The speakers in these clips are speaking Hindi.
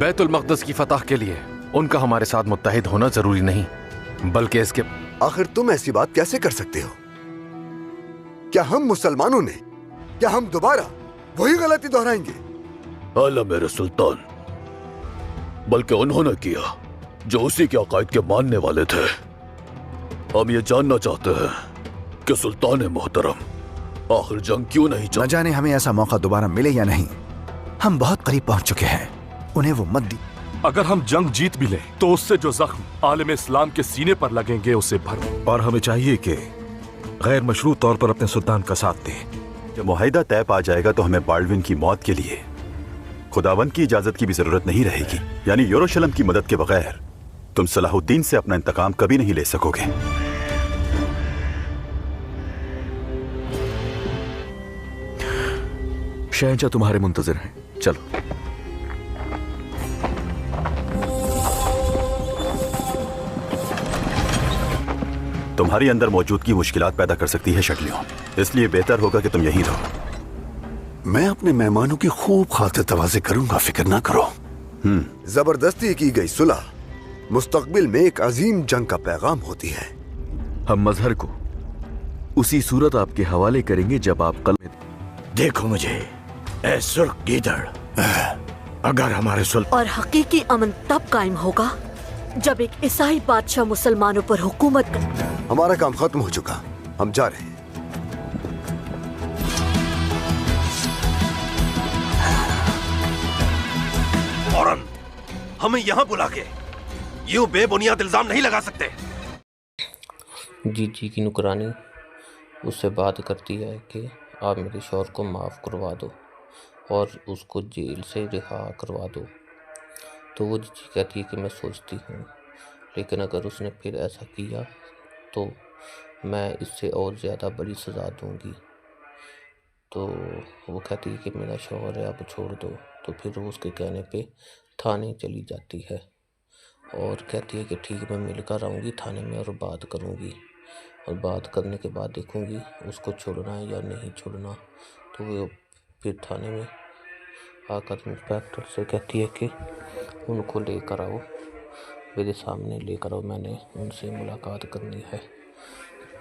बैतुल मक़दस की फतह के लिए उनका हमारे साथ मुत्तहिद होना जरूरी नहीं, बल्कि इसके। आखिर तुम ऐसी बात कैसे कर सकते हो? क्या हम मुसलमानों ने, क्या हम दोबारा वही गलती दोहराएंगे? आला मेरे सुल्तान, बल्कि उन्होंने किया जो उसी के अकायद के मानने वाले थे। हम ये जानना चाहते हैं कि सुल्तान मोहतरम आखिर जंग क्यों नहीं न जाने हमें ऐसा मौका दोबारा मिले या नहीं। हम बहुत करीब पहुंच चुके हैं, उन्हें वो मत दी। अगर हम जंग जीत भी लें तो उससे जो जख्म आलम इस्लाम के सीने पर लगेंगे उसे भरो। और हमें चाहिए कि गैर मशरूत तौर पर अपने सुल्तान का साथ दें। जब मुआहिदा तय पा जाएगा तो हमें बाल्डविन की मौत के लिए खुदावन की इजाजत की भी जरूरत नहीं रहेगी। यानी यरूशलेम की मदद के बगैर तुम सलाहुद्दीन से अपना इंतकाम कभी नहीं ले सकोगे। शहंशाह तुम्हारे मुंतजिर हैं, चलो। तुम्हारी अंदर मौजूदगी मुश्किलात पैदा कर सकती है शक्लियों, इसलिए बेहतर होगा कि तुम यहीं रहो। मैं अपने मेहमानों की खूब खातिर तवाज़े करूंगा, फिक्र ना करो। जबरदस्ती की गई सुलह मुस्तकबिल में एक अजीम जंग का पैगाम होती है। हम मजहर को उसी सूरत आपके हवाले करेंगे जब आप कल में। देखो मुझे ए सुर्ख गीदड़, अगर हमारे और हकीकी अमन तब कायम होगा जब एक ईसाई बादशाह मुसलमानों पर हुकूमत करे। हमारा काम खत्म हो चुका, हम जा रहे हैं। फौरन हमें यहाँ बुला के यूं बेबुनियाद इल्जाम नहीं लगा सकते। जीजी की नुकरानी उससे बात करती है कि आप मेरे शौहर को माफ़ करवा दो और उसको जेल से रिहा करवा दो। तो वो जीजी कहती है कि मैं सोचती हूँ, लेकिन अगर उसने फिर ऐसा किया तो मैं इससे और ज़्यादा बड़ी सज़ा दूँगी। तो वो कहती है कि मेरा शौहर है, आप छोड़ दो। तो फिर वो उसके कहने पे थाने चली जाती है और कहती है कि ठीक, मैं मिलकर आऊँगी थाने में और बात करूँगी, और बात करने के बाद देखूँगी उसको छोड़ना है या नहीं छोड़ना। तो वो फिर थाने में आकर इंस्पेक्टर से कहती है कि उनको लेकर आओ, मेरे सामने लेकर आओ, मैंने उनसे मुलाकात करनी है।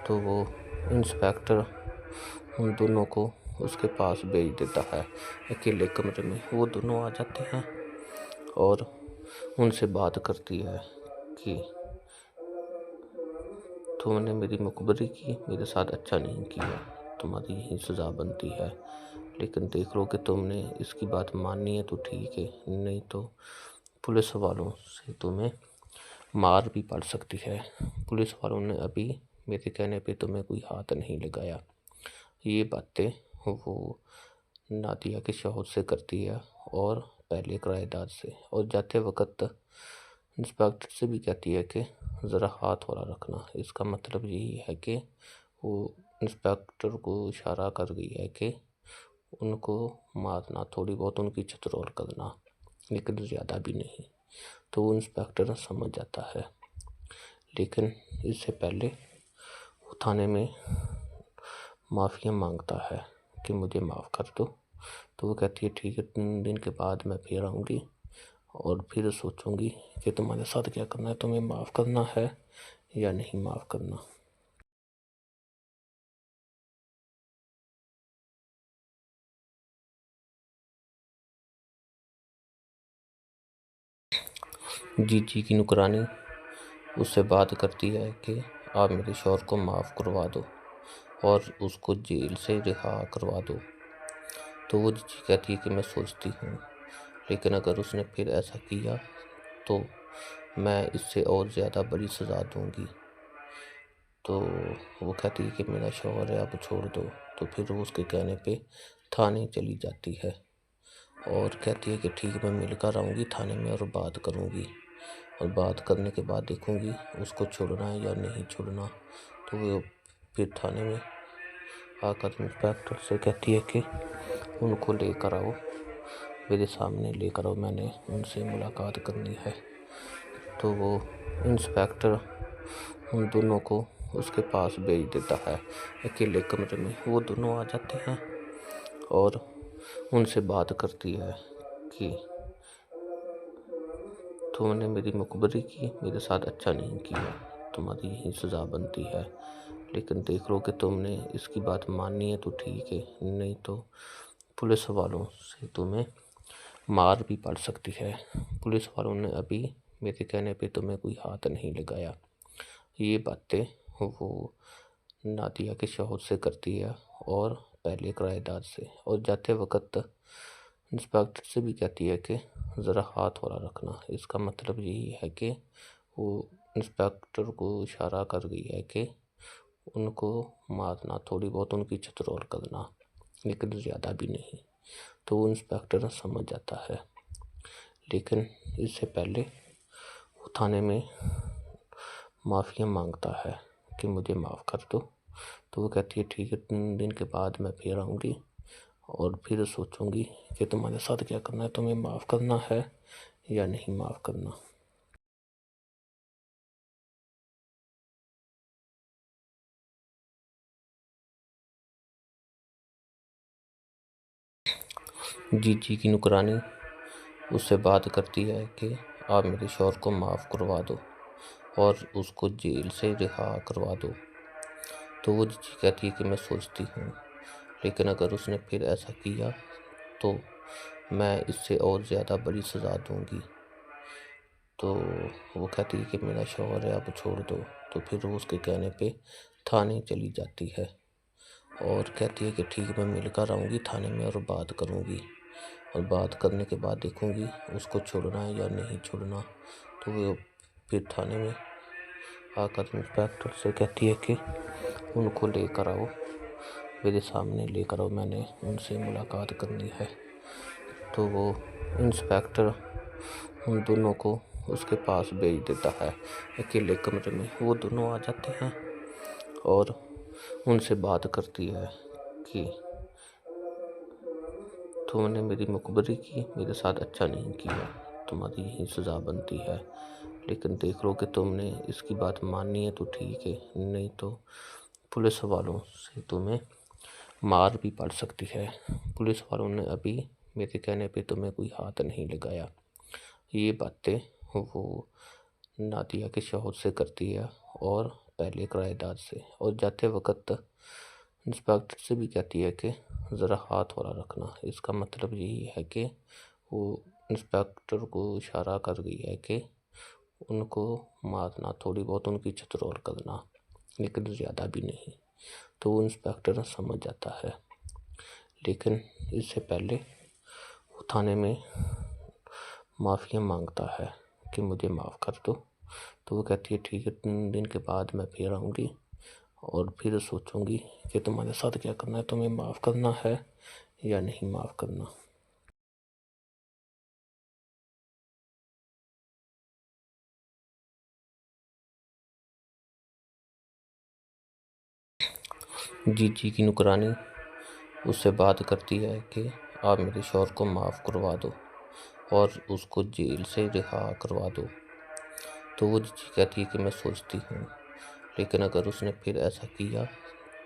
तो वो इंस्पेक्टर उन दोनों को उसके पास भेज देता है अकेले कमरे में। वो दोनों आ जाते हैं और उनसे बात करती है कि तुमने मेरी मुखबरी की, मेरे साथ अच्छा नहीं किया, तुम्हारी यही सज़ा बनती है। लेकिन देख लो कि तुमने इसकी बात माननी है तो ठीक है, नहीं तो पुलिस वालों से तुम्हें मार भी पड़ सकती है। पुलिस वालों ने अभी मेरे कहने पे तुम्हें कोई हाथ नहीं लगाया। ये बातें वो नादिया के शौहर से करती है और पहले किराएदार से, और जाते वक्त इंस्पेक्टर से भी कहती है कि ज़रा हाथ वाला रखना। इसका मतलब यही है कि वो इंस्पेक्टर को इशारा कर गई है कि उनको मारना, थोड़ी बहुत उनकी चतरोल करना, लेकिन ज़्यादा भी नहीं। तो वो इंस्पेक्टर समझ जाता है, लेकिन इससे पहले वो थाने में माफ़िया मांगता है कि मुझे माफ़ कर दो। तो वो कहती है ठीक है, 3 दिन के बाद मैं फिर आऊँगी और फिर सोचूंगी कि तुम्हारे साथ क्या करना है, तुम्हें माफ़ करना है या नहीं माफ़ करना। जीजी की नुकरानी उससे बात करती है कि आप मेरे शौहर को माफ़ करवा दो और उसको जेल से रिहा करवा दो। तो वो जीजी कहती है कि मैं सोचती हूँ, लेकिन अगर उसने फिर ऐसा किया तो मैं इससे और ज़्यादा बड़ी सज़ा दूँगी। तो वो कहती है कि मेरा शौहर है, आप छोड़ दो। तो फिर वो उसके कहने पे थाने चली जाती है और कहती है कि ठीक, मैं मिलकर आऊँगी थाने में और बात करूँगी, और बात करने के बाद देखूँगी उसको छोड़ना है या नहीं छोड़ना। तो वो फिर थाने में आकर इंस्पेक्टर से कहती है कि उनको लेकर आओ, मेरे सामने लेकर आओ, मैंने उनसे मुलाकात करनी है। तो वो इंस्पेक्टर उन दोनों को उसके पास भेज देता है अकेले कमरे में। वो दोनों आ जाते हैं और उनसे बात करती है कि तुमने मेरी मुखबरी की, मेरे साथ अच्छा नहीं किया, तुम्हारी यही सज़ा बनती है। लेकिन देख लो कि तुमने इसकी बात माननी है तो ठीक है, नहीं तो पुलिस वालों से तुम्हें मार भी पड़ सकती है। पुलिस वालों ने अभी मेरे कहने पे तुम्हें कोई हाथ नहीं लगाया। ये बातें वो नादिया के शौहर से करती है और पहले किराएदार से, और जाते वक्त इंस्पेक्टर से भी कहती है कि ज़रा हाथ वाला रखना। इसका मतलब यही है कि वो इंस्पेक्टर को इशारा कर गई है कि उनको मारना, थोड़ी बहुत उनकी चतरोल करना, लेकिन ज़्यादा भी नहीं। तो वो इंस्पेक्टर समझ जाता है। लेकिन इससे पहले वो थाने में माफ़िया मांगता है कि मुझे माफ़ कर दो। तो वो कहती है ठीक है, 3 दिन के बाद मैं फिर आऊँगी और फिर सोचूंगी कि तुम्हारे साथ क्या करना है, तुम्हें माफ़ करना है या नहीं माफ़ करना। जीजी की नुकरानी उससे बात करती है कि आप मेरे शौहर को माफ़ करवा दो और उसको जेल से रिहा करवा दो। तो वो जीजी कहती है कि मैं सोचती हूँ, लेकिन अगर उसने फिर ऐसा किया तो मैं इससे और ज़्यादा बड़ी सज़ा दूँगी। तो वो कहती है कि मेरा शौहर है, अब छोड़ दो। तो फिर वो उसके कहने पे थाने चली जाती है और कहती है कि ठीक, मैं मिलकर आऊँगी थाने में और बात करूँगी, और बात करने के बाद देखूँगी उसको छोड़ना है या नहीं छोड़ना। तो वो फिर थाने में आकर इंस्पेक्टर से कहती है कि उनको लेकर आओ, मेरे सामने लेकर आओ, मैंने उनसे मुलाकात करनी है। तो वो इंस्पेक्टर उन दोनों को उसके पास भेज देता है अकेले कमरे में। वो दोनों आ जाते हैं और उनसे बात करती है कि तुमने मेरी मुखबरी की, मेरे साथ अच्छा नहीं किया, तुम्हारी यही सज़ा बनती है। लेकिन देख लो कि तुमने इसकी बात माननी है तो ठीक है, नहीं तो पुलिस वालों से तुम्हें मार भी पड़ सकती है। पुलिस वालों ने अभी मेरे कहने पे तुम्हें कोई हाथ नहीं लगाया। ये बातें वो नादिया के शौहर से करती है और पहले किराएदार से, और जाते वक्त इंस्पेक्टर से भी कहती है कि ज़रा हाथ वाला रखना। इसका मतलब यही है कि वो इंस्पेक्टर को इशारा कर गई है कि उनको मारना, थोड़ी बहुत उनकी चतरोल करना, लेकिन ज़्यादा भी नहीं। तो वो इंस्पेक्टर समझ जाता है। लेकिन इससे पहले वो थाने में माफ़िया मांगता है कि मुझे माफ़ कर दो। तो वो कहती है ठीक है, 3 दिन के बाद मैं फिर आऊँगी और फिर सोचूंगी कि तुम्हारे साथ क्या करना है, तुम्हें माफ़ करना है या नहीं माफ़ करना। जीजी की नुकरानी उससे बात करती है कि आप मेरे शौहर को माफ़ करवा दो और उसको जेल से रिहा करवा दो। तो वो जीजी कहती है कि मैं सोचती हूँ, लेकिन अगर उसने फिर ऐसा किया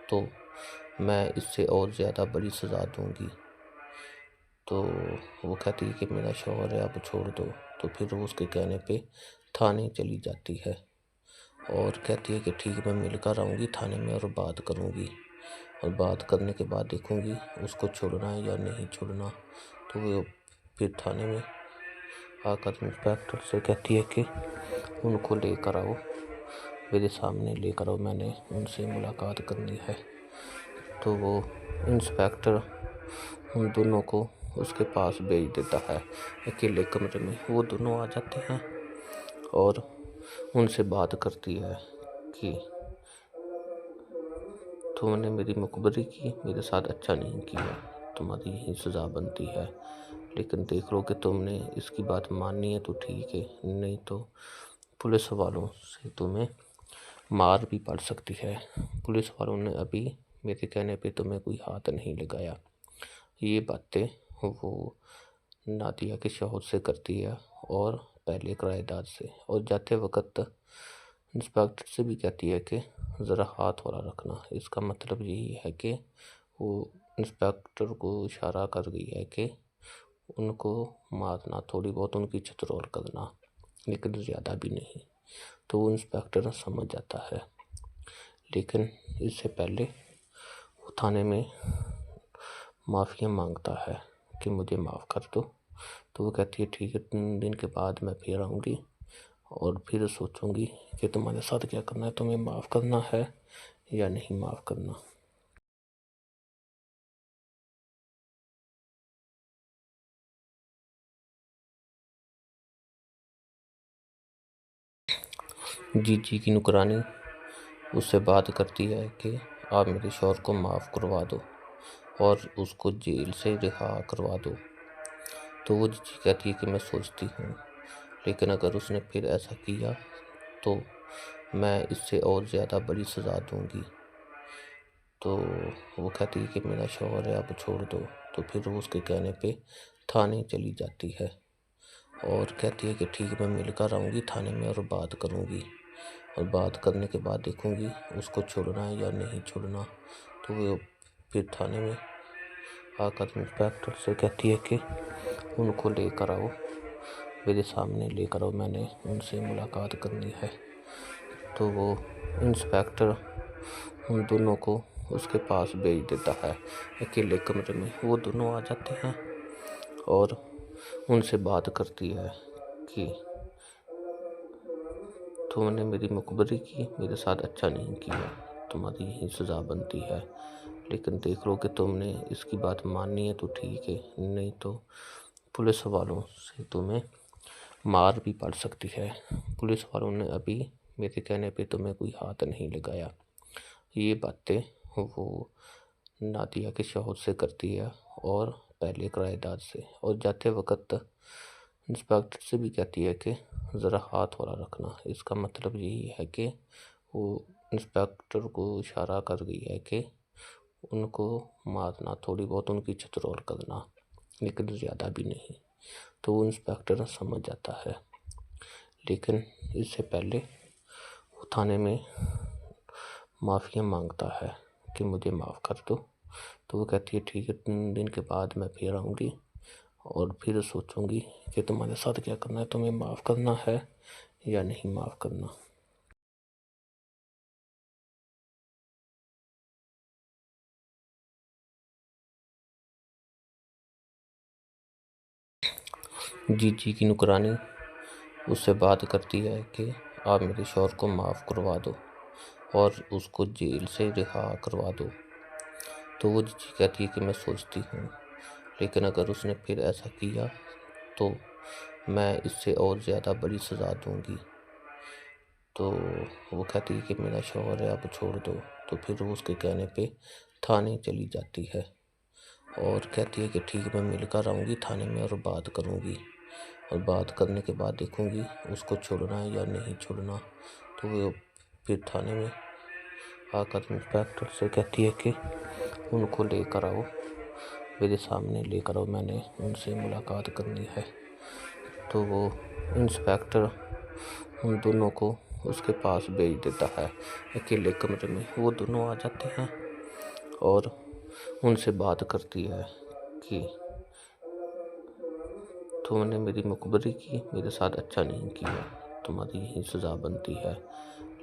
तो मैं इससे और ज़्यादा बड़ी सज़ा दूँगी। तो वो कहती है कि मेरा शौहर है, अब छोड़ दो। तो फिर वो उसके कहने पे थाने चली जाती है और कहती है कि ठीक, मैं मिलकर आऊँगी थाने में और बात करूँगी, और बात करने के बाद देखूँगी उसको छोड़ना है या नहीं छोड़ना। तो वो फिर थाने में आकर इंस्पेक्टर से कहती है कि उनको लेकर आओ, मेरे सामने लेकर आओ, मैंने उनसे मुलाकात करनी है। तो वो इंस्पेक्टर उन दोनों को उसके पास भेज देता है अकेले कमरे में। वो दोनों आ जाते हैं और उनसे बात करती है कि तुमने मेरी मुखबरी की, मेरे साथ अच्छा नहीं किया, तुम्हारी यही सज़ा बनती है। लेकिन देख लो कि तुमने इसकी बात माननी है तो ठीक है, नहीं तो पुलिस वालों से तुम्हें मार भी पड़ सकती है। पुलिस वालों ने अभी मेरे कहने पे तुम्हें कोई हाथ नहीं लगाया। ये बातें वो नादिया के शौहर से करती है और पहले किराएदार से, और जाते वक्त इंस्पेक्टर से भी कहती है कि ज़रा हाथ वाला रखना। इसका मतलब यही है कि वो इंस्पेक्टर को इशारा कर गई है कि उनको मारना, थोड़ी बहुत उनकी चतरोल करना, लेकिन ज़्यादा भी नहीं। तो वो इंस्पेक्टर समझ जाता है, लेकिन इससे पहले वो थाने में माफ़िया मांगता है कि मुझे माफ़ कर दो। तो वो कहती है ठीक है, 3 दिन के बाद मैं फिर आऊँगी और फिर सोचूंगी कि तुम्हारे साथ क्या करना है, तुम्हें माफ़ करना है या नहीं माफ़ करना। जीजी की नुकरानी उससे बात करती है कि आप मेरे शौहर को माफ़ करवा दो और उसको जेल से रिहा करवा दो। तो वो जीजी कहती है कि मैं सोचती हूँ, लेकिन अगर उसने फिर ऐसा किया तो मैं इससे और ज़्यादा बड़ी सज़ा दूँगी। तो वो कहती है कि मेरा शौहर है, आप छोड़ दो। तो फिर वो उसके कहने पे थाने चली जाती है और कहती है कि ठीक, मैं मिलकर आऊँगी थाने में और बात करूँगी, और बात करने के बाद देखूँगी उसको छोड़ना है या नहीं छोड़ना। तो वो फिर थाने में आकर इंस्पेक्टर से कहती है कि उनको लेकर आओ, मेरे सामने लेकर आओ, मैंने उनसे मुलाकात करनी है। तो वो इंस्पेक्टर उन दोनों को उसके पास भेज देता है अकेले कमरे में। वो दोनों आ जाते हैं और उनसे बात करती है कि तुमने मेरी मुखबरी की, मेरे साथ अच्छा नहीं किया, तुम्हारी यही सज़ा बनती है। लेकिन देख लो कि तुमने इसकी बात माननी है तो ठीक है, नहीं तो पुलिस वालों से तुम्हें मार भी पड़ सकती है। पुलिस वालों ने अभी मेरे कहने पे तुम्हें कोई हाथ नहीं लगाया। ये बातें वो नादिया के शौहर से करती है और पहले किराएदार से, और जाते वक्त इंस्पेक्टर से भी कहती है कि ज़रा हाथ वाला रखना। इसका मतलब यही है कि वो इंस्पेक्टर को इशारा कर गई है कि उनको मारना, थोड़ी बहुत उनकी चतरोल करना, लेकिन ज़्यादा भी नहीं। तो वो इंस्पेक्टर समझ जाता है, लेकिन इससे पहले वो थाने में माफ़िया मांगता है कि मुझे माफ़ कर दो। तो वो कहती है ठीक है, 3 दिन के बाद मैं फिर आऊँगी और फिर सोचूंगी कि तुम्हारे साथ क्या करना है, तुम्हें माफ़ करना है या नहीं माफ़ करना। जीजी की नुकरानी उससे बात करती है कि आप मेरे शौहर को माफ़ करवा दो और उसको जेल से रिहा करवा दो। तो वो जीजी कहती है कि मैं सोचती हूँ, लेकिन अगर उसने फिर ऐसा किया तो मैं इससे और ज़्यादा बड़ी सज़ा दूँगी। तो वो कहती है कि मेरा शौहर है, आप छोड़ दो। तो फिर वो उसके कहने पे थाने चली जाती है और कहती है कि ठीक, मैं मिलकर आऊँगी थाने में और बात करूँगी, और बात करने के बाद देखूँगी उसको छोड़ना है या नहीं छोड़ना। तो वो फिर थाने में आकर इंस्पेक्टर से कहती है कि उनको लेकर आओ, मेरे सामने लेकर आओ, मैंने उनसे मुलाकात करनी है। तो वो इंस्पेक्टर उन दोनों को उसके पास भेज देता है अकेले कमरे में। वो दोनों आ जाते हैं और उनसे बात करती है कि तुमने मेरी मुखबरी की, मेरे साथ अच्छा नहीं किया, तुम्हारी यही सज़ा बनती है।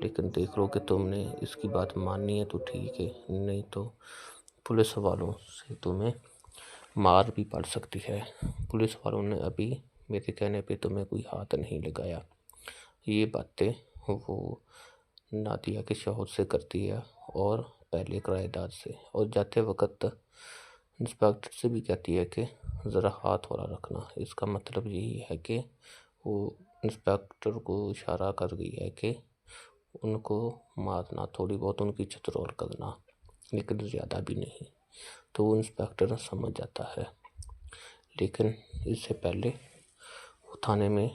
लेकिन देख लो कि तुमने इसकी बात माननी है तो ठीक है, नहीं तो पुलिस वालों से तुम्हें मार भी पड़ सकती है। पुलिस वालों ने अभी मेरे कहने पे तुम्हें कोई हाथ नहीं लगाया। ये बातें वो नादिया के शौहर से करती है और पहले किराएदार से, और जाते वक्त इंस्पेक्टर से भी कहती है कि ज़रा हाथ वाला रखना। इसका मतलब यही है कि वो इंस्पेक्टर को इशारा कर गई है कि उनको मारना, थोड़ी बहुत उनकी चतरोल करना, लेकिन ज़्यादा भी नहीं। तो वो इंस्पेक्टर समझ जाता है, लेकिन इससे पहले वो थाने में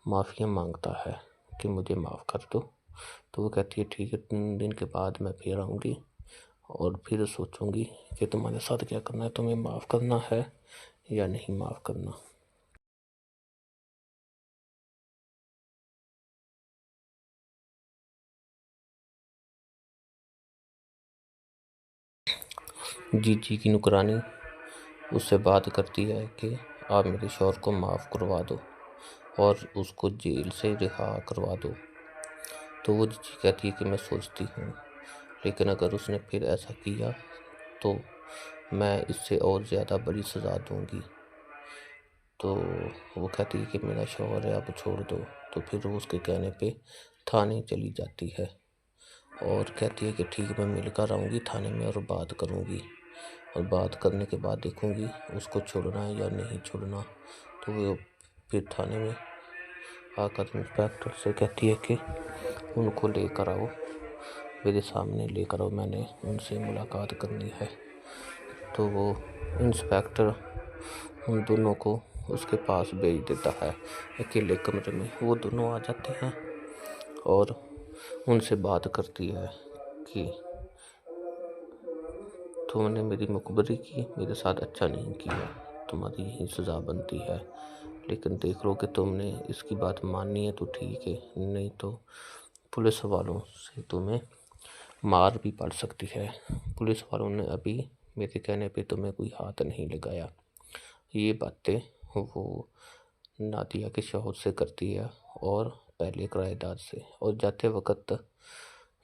माफ़िया मांगता है कि मुझे माफ़ कर दो। तो वो कहती है ठीक है, 3 दिन के बाद मैं फिर आऊँगी और फिर सोचूंगी कि तुम्हारे साथ क्या करना है, तुम्हें माफ़ करना है या नहीं माफ़ करना। जीजी की नुकरानी उससे बात करती है कि आप मेरे शौहर को माफ़ करवा दो और उसको जेल से रिहा करवा दो। तो वो जीजी कहती है कि मैं सोचती हूँ, लेकिन अगर उसने फिर ऐसा किया तो मैं इससे और ज़्यादा बड़ी सज़ा दूँगी। तो वो कहती है कि मेरा शौहर है, अब छोड़ दो। तो फिर वो उसके कहने पे थाने चली जाती है और कहती है कि ठीक, मैं मिलकर आऊँगी थाने में और बात करूँगी, और बात करने के बाद देखूँगी उसको छोड़ना है या नहीं छोड़ना। तो वो फिर थाने में आकर इंस्पेक्टर से कहती है कि उनको लेकर आओ, मेरे सामने लेकर आओ, मैंने उनसे मुलाकात करनी है। तो वो इंस्पेक्टर उन दोनों को उसके पास भेज देता है अकेले कमरे में। वो दोनों आ जाते हैं और उनसे बात करती है कि तुमने मेरी मुखबरी की, मेरे साथ अच्छा नहीं किया, तुम्हारी यही सज़ा बनती है। लेकिन देख लो कि तुमने इसकी बात माननी है तो ठीक है, नहीं तो पुलिस वालों से तुम्हें मार भी पड़ सकती है। पुलिस वालों ने अभी मेरे कहने पे तुम्हें कोई हाथ नहीं लगाया। ये बातें वो नादिया के शौहर से करती है और पहले किराएदार से, और जाते वक्त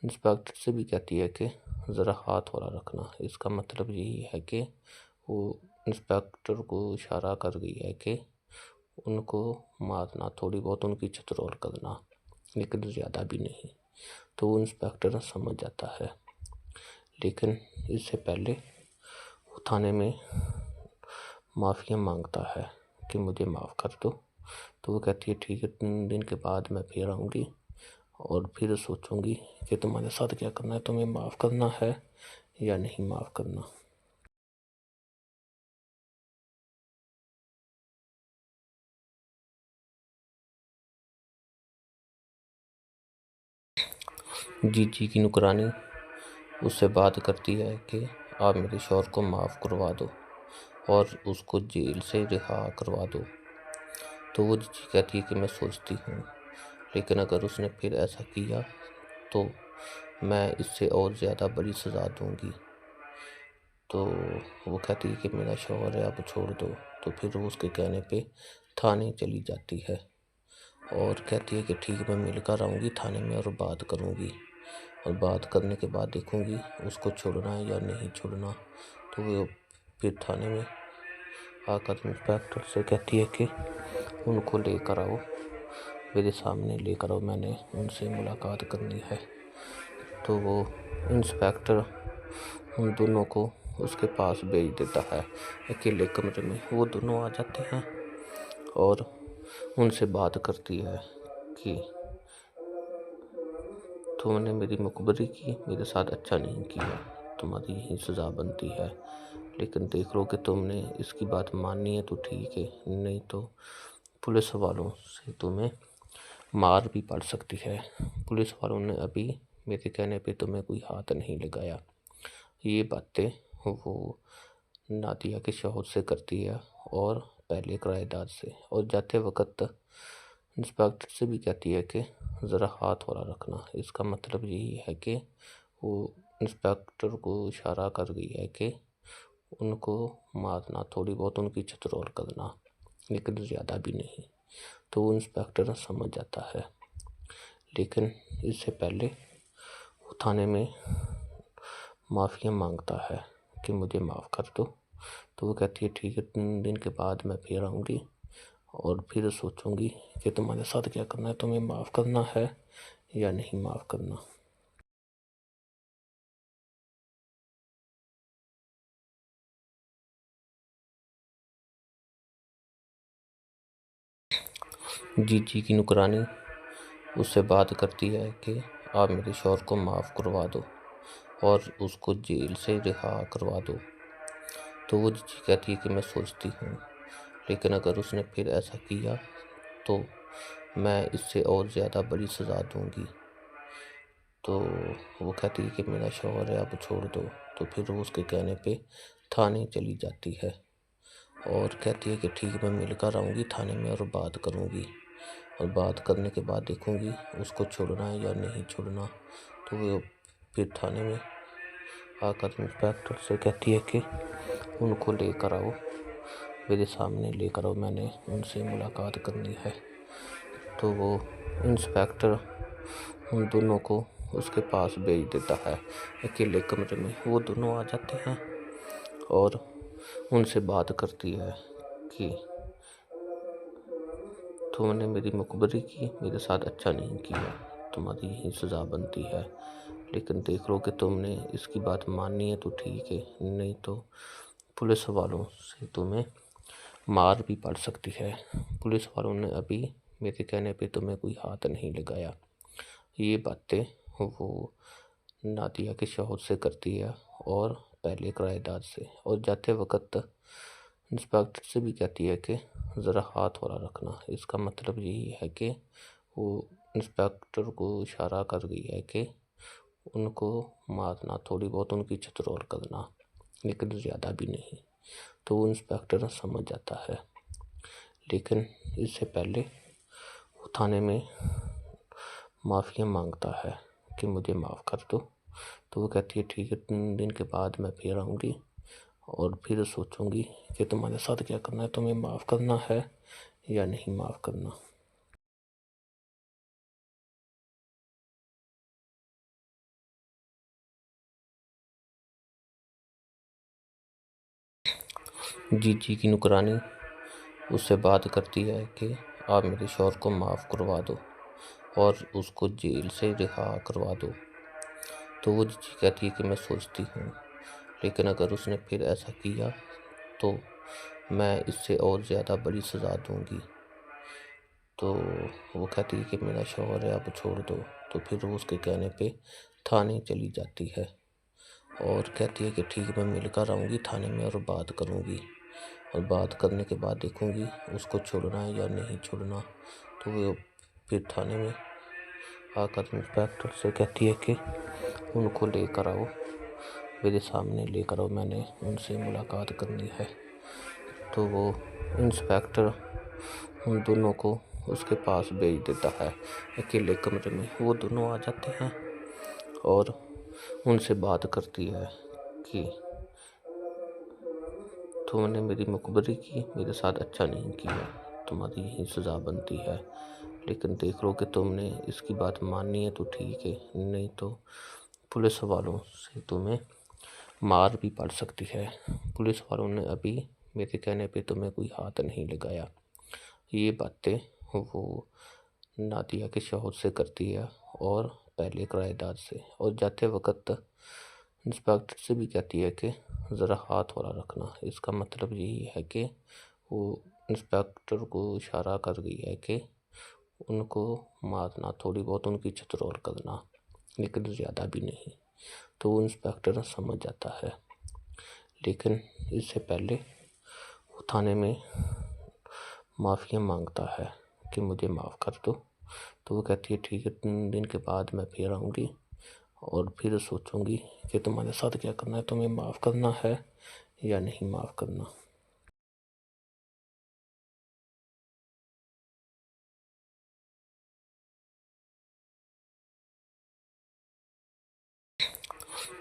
इंस्पेक्टर से भी कहती है कि ज़रा हाथ वाला रखना। इसका मतलब यही है कि वो इंस्पेक्टर को इशारा कर गई है कि उनको मारना, थोड़ी बहुत उनकी चतरोल करना, लेकिन ज़्यादा भी नहीं। तो वो इंस्पेक्टर समझ जाता है, लेकिन इससे पहले वो थाने में माफ़िया मांगता है कि मुझे माफ़ कर दो। तो वो कहती है ठीक है, 3 दिन के बाद मैं फिर आऊँगी और फिर सोचूंगी कि तुम्हारे साथ क्या करना है, तुम्हें माफ़ करना है या नहीं माफ़ करना। जीजी की नुकरानी उससे बात करती है कि आप मेरे शौहर को माफ़ करवा दो और उसको जेल से रिहा करवा दो। तो वो जीजी कहती है कि मैं सोचती हूँ, लेकिन अगर उसने फिर ऐसा किया तो मैं इससे और ज़्यादा बड़ी सज़ा दूँगी। तो वो कहती है कि मेरा शौहर है, अब छोड़ दो। तो फिर वो उसके कहने पे थाने चली जाती है और कहती है कि ठीक, मैं मिलकर आऊँगी थाने में और बात करूँगी, और बात करने के बाद देखूँगी उसको छोड़ना है या नहीं छोड़ना। तो वो फिर थाने में आकर इंस्पेक्टर से कहती है कि उनको लेकर आओ, मेरे सामने लेकर आओ, मैंने उनसे मुलाकात करनी है। तो वो इंस्पेक्टर उन दोनों को उसके पास भेज देता है अकेले कमरे में। वो दोनों आ जाते हैं और उनसे बात करती है कि तुमने मेरी मुखबरी की, मेरे साथ अच्छा नहीं किया, तुम्हारी यही सज़ा बनती है। लेकिन देख लो कि तुमने इसकी बात माननी है तो ठीक है, नहीं तो पुलिस वालों से तुम्हें मार भी पड़ सकती है। पुलिस वालों ने अभी मेरे कहने पे तुम्हें कोई हाथ नहीं लगाया। ये बातें वो नादिया के शौहर से करती है और पहले किराएदार से, और जाते वक्त इंस्पेक्टर से भी कहती है कि ज़रा हाथ वाला रखना। इसका मतलब यही है कि वो इंस्पेक्टर को इशारा कर गई है कि उनको मारना, थोड़ी बहुत उनकी चतरोल करना, लेकिन ज़्यादा भी नहीं। तो वो इंस्पेक्टर समझ जाता है, लेकिन इससे पहले वो थाने में माफ़िया मांगता है कि मुझे माफ़ कर दो। तो वो कहती है ठीक है, 3 दिन के बाद मैं फिर आऊँगी और फिर सोचूंगी कि तुम्हारे साथ क्या करना है, तुम्हें माफ़ करना है या नहीं माफ़ करना। जीजी की नुकरानी उससे बात करती है कि आप मेरे शौहर को माफ़ करवा दो और उसको जेल से रिहा करवा दो। तो वो जीजी कहती है कि मैं सोचती हूँ, लेकिन अगर उसने फिर ऐसा किया तो मैं इससे और ज़्यादा बड़ी सज़ा दूँगी। तो वो कहती है कि मेरा शौहर है, अब छोड़ दो। तो फिर वो उसके कहने पे थाने चली जाती है और कहती है कि ठीक, मैं मिलकर आऊँगी थाने में और बात करूँगी, और बात करने के बाद देखूँगी उसको छोड़ना है या नहीं छोड़ना। तो वो फिर थाने में आकर इंस्पेक्टर से कहती है कि उनको लेकर आओ, मेरे सामने लेकर आओ, मैंने उनसे मुलाकात करनी है। तो वो इंस्पेक्टर उन दोनों को उसके पास भेज देता है अकेले कमरे में। वो दोनों आ जाते हैं और उनसे बात करती है कि तुमने मेरी मुखबरी की, मेरे साथ अच्छा नहीं किया, तुम्हारी यही सज़ा बनती है। लेकिन देख लो कि तुमने इसकी बात माननी है तो ठीक है, नहीं तो पुलिस वालों से तुम्हें मार भी पड़ सकती है। पुलिस वालों ने अभी मेरे कहने पे तुम्हें कोई हाथ नहीं लगाया। ये बातें वो नादिया के शौहर से करती है और पहले किराएदार से, और जाते वक्त इंस्पेक्टर से भी कहती है कि ज़रा हाथ वाला रखना। इसका मतलब यही है कि वो इंस्पेक्टर को इशारा कर गई है कि उनको मारना, थोड़ी बहुत उनकी छतरोल करना, लेकिन ज़्यादा भी नहीं। तो वो इंस्पेक्टर समझ जाता है। लेकिन इससे पहले वो थाने में माफ़िया मांगता है कि मुझे माफ़ कर दो। तो वो कहती है ठीक है, 3 दिन के बाद मैं फिर आऊँगी और फिर सोचूंगी कि तुम्हारे साथ क्या करना है, तुम्हें माफ़ करना है या नहीं माफ़ करना। जीजी की नुकरानी उससे बात करती है कि आप मेरे शौहर को माफ़ करवा दो और उसको जेल से रिहा करवा दो। तो वो जीजी कहती है कि मैं सोचती हूँ, लेकिन अगर उसने फिर ऐसा किया तो मैं इससे और ज़्यादा बड़ी सज़ा दूँगी। तो वो कहती है कि मेरा शौहर है, आप छोड़ दो। तो फिर वो उसके कहने पे थाने चली जाती है और कहती है कि ठीक, मैं मिलकर आऊँगी थाने में और बात करूँगी, और बात करने के बाद देखूँगी उसको छोड़ना है या नहीं छोड़ना। तो वो फिर थाने में आकर इंस्पेक्टर से कहती है कि उनको लेकर आओ, मेरे सामने लेकर आओ, मैंने उनसे मुलाकात करनी है। तो वो इंस्पेक्टर उन दोनों को उसके पास भेज देता है अकेले कमरे में। वो दोनों आ जाते हैं और उनसे बात करती है कि तुमने मेरी मुखबरी की, मेरे साथ अच्छा नहीं किया, तुम्हारी यही सज़ा बनती है। लेकिन देख लो कि तुमने इसकी बात माननी है तो ठीक है, नहीं तो पुलिस वालों से तुम्हें मार भी पड़ सकती है। पुलिस वालों ने अभी मेरे कहने पे तुम्हें कोई हाथ नहीं लगाया। ये बातें वो नादिया के शौहर से करती है और पहले किराएदार से, और जाते वक्त इंस्पेक्टर से भी कहती है कि ज़रा हाथ वाला रखना। इसका मतलब यही है कि वो इंस्पेक्टर को इशारा कर गई है कि उनको मारना, थोड़ी बहुत उनकी छतरोल करना, लेकिन ज़्यादा भी नहीं। तो वो इंस्पेक्टर समझ जाता है। लेकिन इससे पहले वो थाने में माफ़िया मांगता है कि मुझे माफ़ कर दो। तो वो कहती है ठीक है, 3 दिन के बाद मैं फिर आऊँगी और फिर सोचूंगी कि तुम्हारे साथ क्या करना है, तुम्हें माफ़ करना है या नहीं माफ़ करना।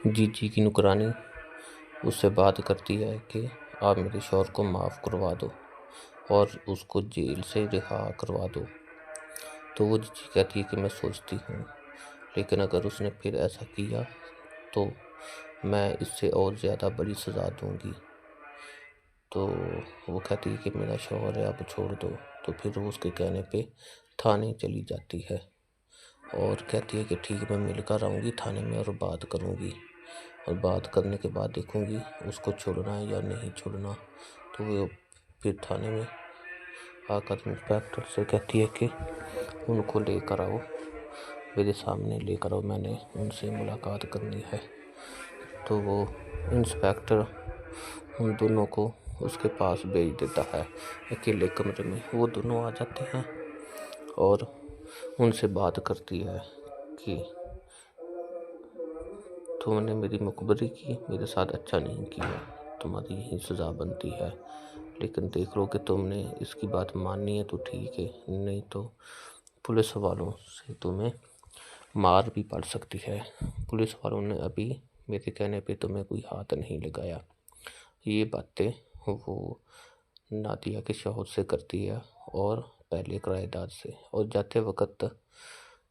जीजी की नुकरानी उससे बात करती है कि आप मेरे शौहर को माफ़ करवा दो और उसको जेल से रिहा करवा दो। तो वो जीजी कहती है कि मैं सोचती हूँ, लेकिन अगर उसने फिर ऐसा किया तो मैं इससे और ज़्यादा बड़ी सज़ा दूँगी। तो वो कहती है कि मेरा शौहर है, आप छोड़ दो। तो फिर वो उसके कहने पे थाने चली जाती है और कहती है कि ठीक, मैं मिलकर आऊँगी थाने में और बात करूँगी, और बात करने के बाद देखूँगी उसको छोड़ना है या नहीं छोड़ना। तो वो फिर थाने में आकर इंस्पेक्टर से कहती है कि उनको लेकर आओ, मेरे सामने लेकर आओ, मैंने उनसे मुलाकात करनी है। तो वो इंस्पेक्टर उन दोनों को उसके पास भेज देता है अकेले कमरे में। वो दोनों आ जाते हैं और उनसे बात करती है कि तुमने मेरी मुखबरी की, मेरे साथ अच्छा नहीं किया, तुम्हारी यही सज़ा बनती है। लेकिन देख लो कि तुमने इसकी बात माननी है तो ठीक है, नहीं तो पुलिस वालों से तुम्हें मार भी पड़ सकती है। पुलिस वालों ने अभी मेरे कहने पे तुम्हें कोई हाथ नहीं लगाया। ये बातें वो नादिया के शौहर से करती है और पहले किराएदार से, और जाते वक्त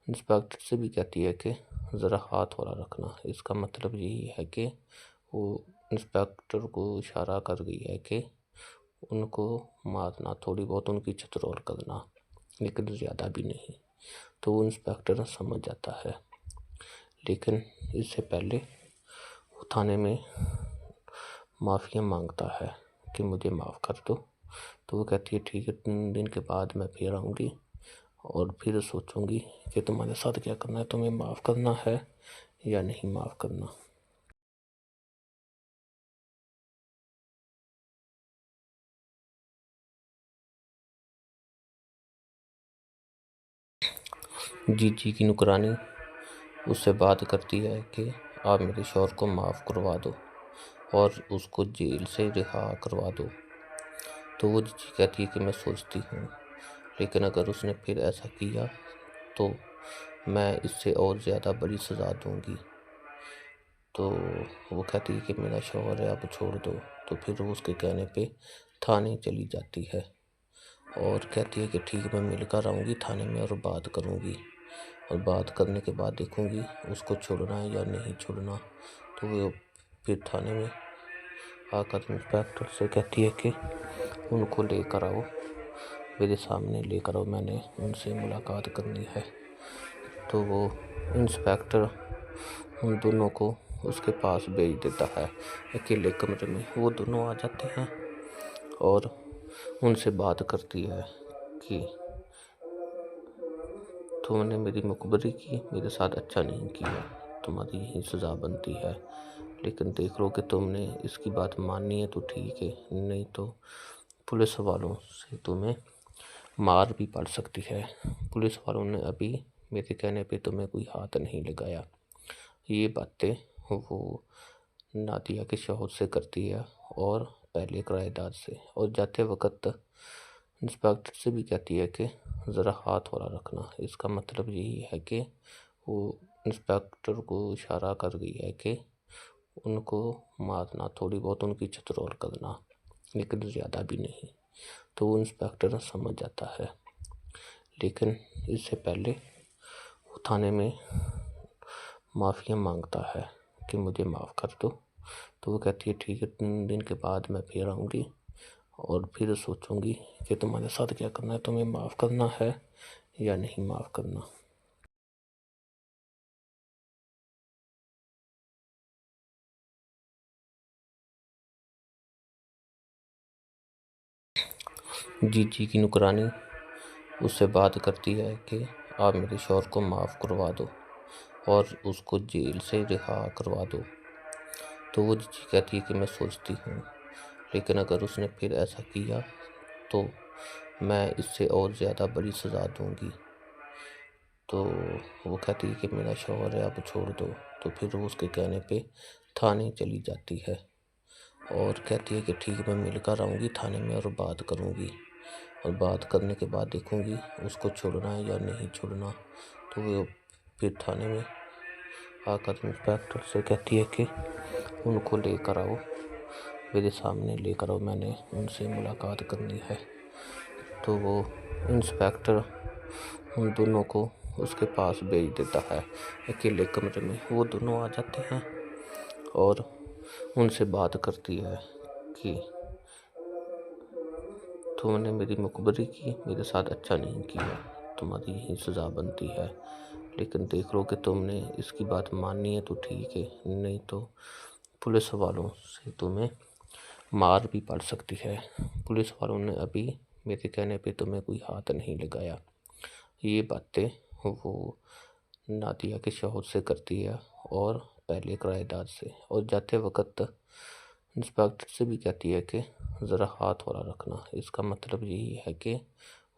इंस्पेक्टर से भी कहती है कि ज़रा हाथ वाला रखना। इसका मतलब यही है कि वो इंस्पेक्टर को इशारा कर गई है कि उनको मारना, थोड़ी बहुत उनकी चतरोल करना, लेकिन ज़्यादा भी नहीं। तो वो इंस्पेक्टर समझ जाता है, लेकिन इससे पहले वो थाने में माफ़िया मांगता है कि मुझे माफ़ कर दो। तो वो कहती है ठीक है, 3 दिन के बाद मैं फिर आऊँगी और फिर सोचूंगी कि तुम्हारे साथ क्या करना है, तुम्हें माफ़ करना है या नहीं माफ़ करना। जीजी की नुकरानी उससे बात करती है कि आप मेरे शौहर को माफ़ करवा दो और उसको जेल से रिहा करवा दो। तो वो जीजी कहती है कि मैं सोचती हूँ, लेकिन अगर उसने फिर ऐसा किया तो मैं इससे और ज़्यादा बड़ी सज़ा दूँगी। तो वो कहती है कि मेरा शौहर है, अब छोड़ दो। तो फिर वो उसके कहने पे थाने चली जाती है और कहती है कि ठीक, मैं मिलकर आऊँगी थाने में और बात करूँगी, और बात करने के बाद देखूँगी उसको छोड़ना है या नहीं छोड़ना। तो वो फिर थाने में आकर इंस्पेक्टर से कहती है कि उनको लेकर आओ, मेरे सामने लेकर आओ, मैंने उनसे मुलाकात करनी है। तो वो इंस्पेक्टर उन दोनों को उसके पास भेज देता है अकेले कमरे में। वो दोनों आ जाते हैं और उनसे बात करती है कि तुमने मेरी मुखबरी की, मेरे साथ अच्छा नहीं किया, तुम्हारी यही सज़ा बनती है। लेकिन देख लो कि तुमने इसकी बात माननी है तो ठीक है, नहीं तो पुलिस वालों से तुम्हें मार भी पड़ सकती है। पुलिस वालों ने अभी मेरे कहने पे तुम्हें कोई हाथ नहीं लगाया। ये बातें वो नादिया के शौहर से करती है और पहले किराएदार से, और जाते वक्त इंस्पेक्टर से भी कहती है कि ज़रा हाथ वाला रखना। इसका मतलब यही है कि वो इंस्पेक्टर को इशारा कर गई है कि उनको मारना, थोड़ी बहुत उनकी चतरोल करना, लेकिन ज़्यादा भी नहीं। तो वो इंस्पेक्टर समझ जाता है, लेकिन इससे पहले वो थाने में माफ़िया मांगता है कि मुझे माफ़ कर दो। तो वो कहती है ठीक है, 3 दिन के बाद मैं फिर आऊँगी और फिर सोचूंगी कि तुम्हारे साथ क्या करना है, तुम्हें माफ़ करना है या नहीं माफ़ करना। जीजी की नुकरानी उससे बात करती है कि आप मेरे शौहर को माफ़ करवा दो और उसको जेल से रिहा करवा दो। तो वो जीजी कहती है कि मैं सोचती हूँ, लेकिन अगर उसने फिर ऐसा किया तो मैं इससे और ज़्यादा बड़ी सज़ा दूँगी। तो वो कहती है कि मेरा शौहर है, अब छोड़ दो। तो फिर वो उसके कहने पे थाने चली जाती है और कहती है कि ठीक, मैं मिलकर आऊँगी थाने में और बात करूँगी, और बात करने के बाद देखूँगी उसको छोड़ना है या नहीं छोड़ना। तो वो फिर थाने में आकर इंस्पेक्टर से कहती है कि उनको लेकर आओ, मेरे सामने लेकर आओ, मैंने उनसे मुलाकात करनी है। तो वो इंस्पेक्टर उन दोनों को उसके पास भेज देता है अकेले कमरे में। वो दोनों आ जाते हैं और उनसे बात करती है कि तुमने मेरी मुखबरी की, मेरे साथ अच्छा नहीं किया, तुम्हारी यही सज़ा बनती है। लेकिन देख लो कि तुमने इसकी बात माननी है तो ठीक है, नहीं तो पुलिस वालों से तुम्हें मार भी पड़ सकती है। पुलिस वालों ने अभी मेरे कहने पे तुम्हें कोई हाथ नहीं लगाया। ये बातें वो नादिया के शौहर से करती है और पहले किराएदार से, और जाते वक्त इंस्पेक्टर से भी कहती है कि ज़रा हाथ वाला रखना। इसका मतलब यही है कि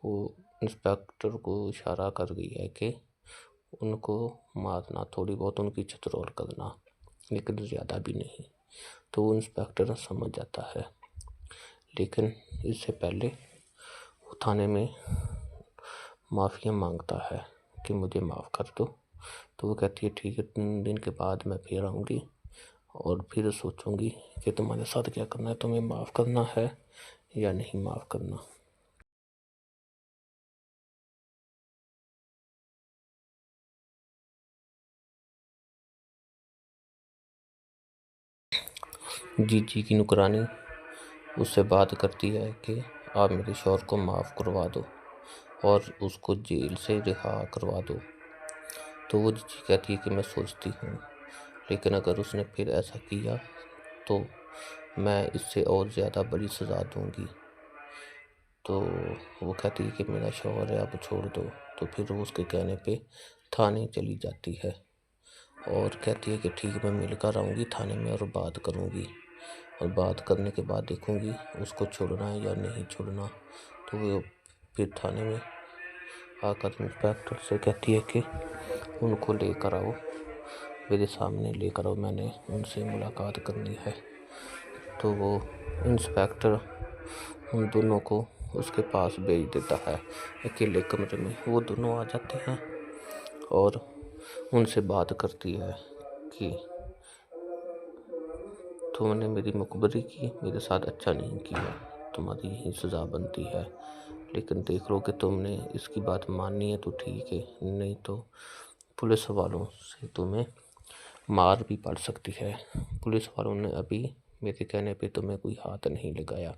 वो इंस्पेक्टर को इशारा कर गई है कि उनको मारना, थोड़ी बहुत उनकी चतरोल करना, लेकिन ज़्यादा भी नहीं। तो वो इंस्पेक्टर समझ जाता है, लेकिन इससे पहले वो थाने में माफ़िया मांगता है कि मुझे माफ़ कर दो। तो वो कहती है ठीक है, 3 दिन के बाद मैं फिर आऊँगी और फिर सोचूंगी कि तुम्हारे साथ क्या करना है, तुम्हें माफ़ करना है या नहीं माफ़ करना। जीजी की नुकरानी उससे बात करती है कि आप मेरे शौहर को माफ़ करवा दो और उसको जेल से रिहा करवा दो। तो वो जीजी कहती है कि मैं सोचती हूँ, लेकिन अगर उसने फिर ऐसा किया तो मैं इससे और ज़्यादा बड़ी सज़ा दूँगी। तो वो कहती है कि मेरा शौहर है, आप छोड़ दो। तो फिर वो उसके कहने पे थाने चली जाती है और कहती है कि ठीक, मैं मिलकर आऊँगी थाने में और बात करूँगी, और बात करने के बाद देखूँगी उसको छोड़ना है या नहीं छोड़ना। तो वो फिर थाने में आकर इंस्पेक्टर से कहती है कि उनको लेकर आओ, मेरे सामने लेकर आओ, मैंने उनसे मुलाकात करनी है। तो वो इंस्पेक्टर उन दोनों को उसके पास भेज देता है अकेले कमरे में। वो दोनों आ जाते हैं और उनसे बात करती है कि तुमने मेरी मुखबरी की, मेरे साथ अच्छा नहीं किया, तुम्हारी यही सज़ा बनती है। लेकिन देख लो कि तुमने इसकी बात माननी है तो ठीक है, नहीं तो पुलिस वालों से तुम्हें मार भी पड़ सकती है। पुलिस वालों ने अभी मेरे कहने पे तुम्हें कोई हाथ नहीं लगाया।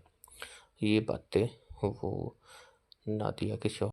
ये बातें वो नादिया के शौहर